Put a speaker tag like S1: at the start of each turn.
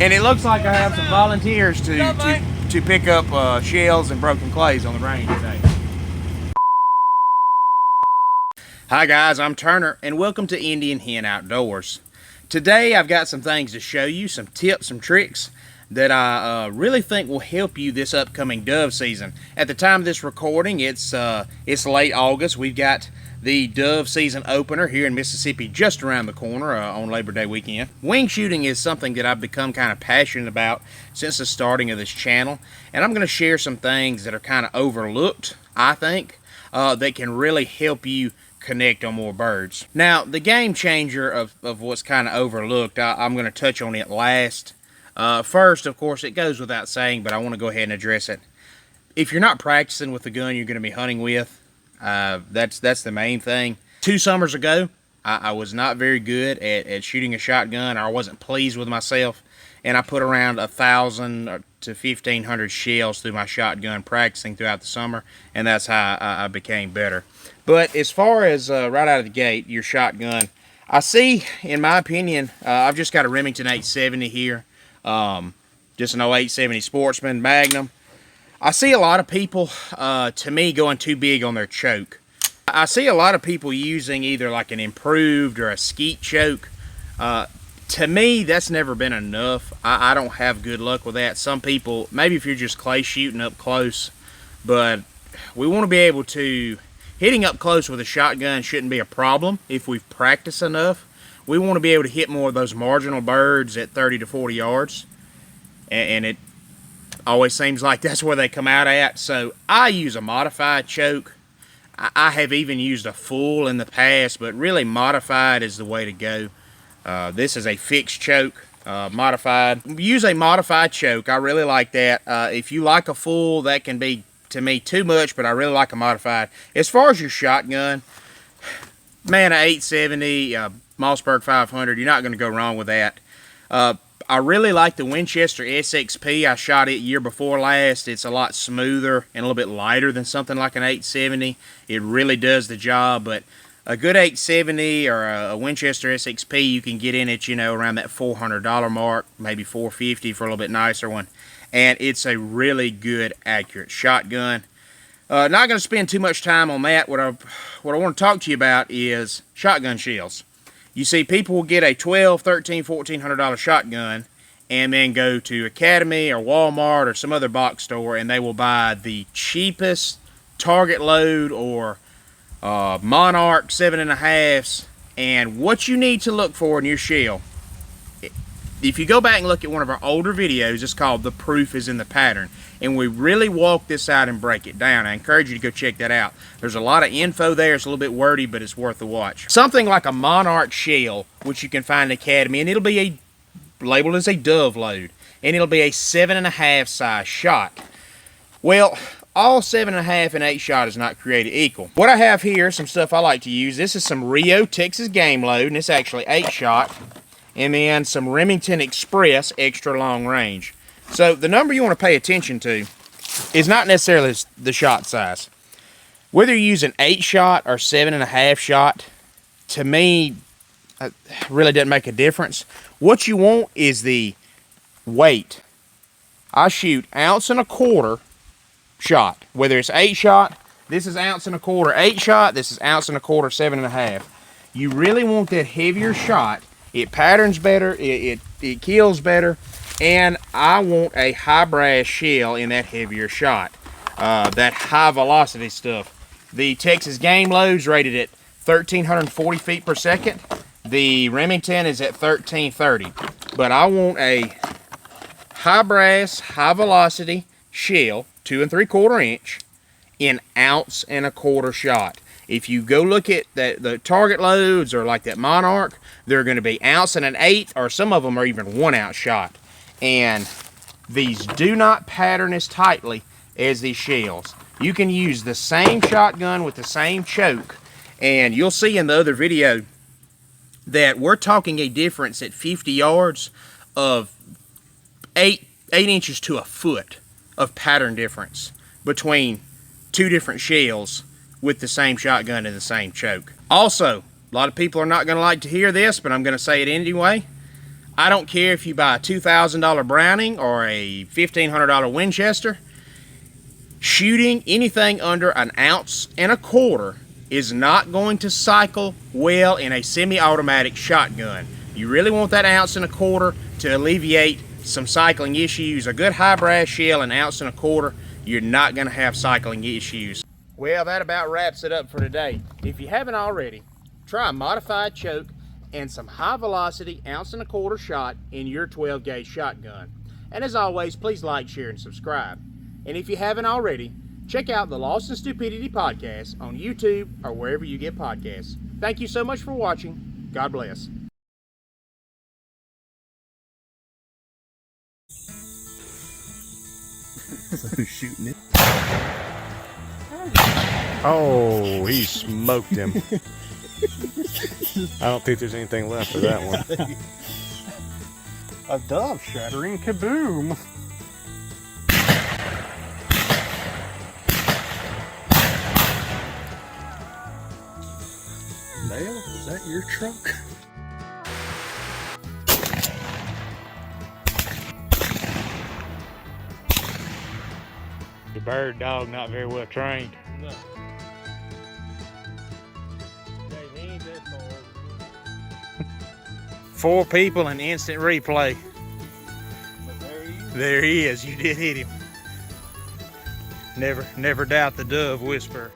S1: And it looks like I have some volunteers to pick up shells and broken clays on the range today. Hi guys, I'm Turner and welcome to Indian Hen Outdoors. Today I've got some things to show you, some tips, some tricks that I really think will help you this upcoming dove season. At the time of this recording, it's late August. We've got the dove season opener here in Mississippi just around the corner on Labor Day weekend. Wing shooting is something that I've become kind of passionate about since the starting of this channel, and I'm going to share some things that are kind of overlooked, I think, that can really help you connect on more birds. Now, the game changer of what's kind of overlooked, I'm going to touch on it last. First, of course, it goes without saying, but I want to go ahead and address it. If you're not practicing with the gun you're going to be hunting with, that's the main thing. 2 summers ago, I was not very good at shooting a shotgun. I wasn't pleased with myself, and I put around 1,000 to 1,500 shells through my shotgun practicing throughout the summer, and that's how I became better. But as far as right out of the gate, your shotgun, I see, in my opinion, I've just got a Remington 870 here, just an 0870 Sportsman Magnum. I see a lot of people, to me, going too big on their choke. I see a lot of people using either like an improved or a skeet choke. To me, that's never been enough. I don't have good luck with that. Some people, maybe if you're just clay shooting up close, but we want to be able to, hitting up close with a shotgun shouldn't be a problem if we've practiced enough. We want to be able to hit more of those marginal birds at 30 to 40 yards, and it always seems like that's where they come out at. So I use a modified choke. I have even used a full in the past, but really modified is the way to go. This is a fixed choke, modified. Use a modified choke. I really like that. If you like a full, that can be, to me, too much, but I really like a modified. As far as your shotgun, man, a 870, Mossberg 500, you're not going to go wrong with that. I really like the Winchester SXP. I shot it year before last. It's a lot smoother and a little bit lighter than something like an 870. It really does the job, but a good 870 or a Winchester SXP, you can get in it, you know, around that $400 mark, maybe $450 for a little bit nicer one. And it's a really good, accurate shotgun. Not going to spend too much time on that. What I want to talk to you about is shotgun shells. You see, people will get a $1,200, $1,300, $1,400 shotgun and then go to Academy or Walmart or some other box store, and they will buy the cheapest target load or Monarch 7.5s. And what you need to look for in your shell, if you go back and look at one of our older videos, it's called The Proof is in the Pattern. And we really walk this out and break it down. I encourage you to go check that out. There's a lot of info there. It's a little bit wordy, but it's worth the watch. Something like a Monarch shell, which you can find in Academy, and it'll be labeled as a dove load. And it'll be a 7.5 size shot. Well, all 7.5 and 8 shot is not created equal. What I have here, some stuff I like to use. This is some Rio Texas game load, and it's actually 8 shot. And then some Remington Express extra long range. So the number you want to pay attention to is not necessarily the shot size. Whether you use an 8 shot or 7.5 shot, to me, really doesn't make a difference. What you want is the weight. I shoot 1.25 ounce shot. Whether it's 8 shot, this is 1.25 ounce 8 shot, this is 1.25 ounce 7.5. You really want that heavier shot. It patterns better, it kills better, and I want a high brass shell in that heavier shot. That high velocity stuff. The Texas game load's rated at 1,340 feet per second. The Remington is at 1,330. But I want a high brass, high velocity shell, 2 3/4 inch, in 1.25 ounce shot. If you go look at the target loads or like that Monarch, they're going to be 1 1/8 or some of them are even 1 ounce shot. And these do not pattern as tightly as these shells. You can use the same shotgun with the same choke, and you'll see in the other video that we're talking a difference at 50 yards of 8 inches to a foot of pattern difference between 2 different shells with the same shotgun and the same choke. Also, a lot of people are not going to like to hear this, but I'm going to say it anyway. I don't care if you buy a $2,000 Browning or a $1,500 Winchester. Shooting anything under an ounce and a quarter is not going to cycle well in a semi-automatic shotgun. You really want that ounce and a quarter to alleviate some cycling issues. A good high brass shell, an ounce and a quarter, you're not going to have cycling issues. Well, that about wraps it up for today. If you haven't already, try a modified choke and some high velocity ounce and a quarter shot in your 12 gauge shotgun. And as always, please like, share, and subscribe. And if you haven't already, check out the Lost in Stupidity podcast on YouTube or wherever you get podcasts. Thank you so much for watching. God bless. Who's shooting it?
S2: Oh, he smoked him. I don't think there's anything left of that one.
S3: A dove shattering kaboom. Dale, is that your truck?
S2: The bird dog not very well trained.
S3: No.
S1: 4 people in instant replay.
S3: But there he is.
S1: There he is. You did hit him. Never doubt the dove whisperer.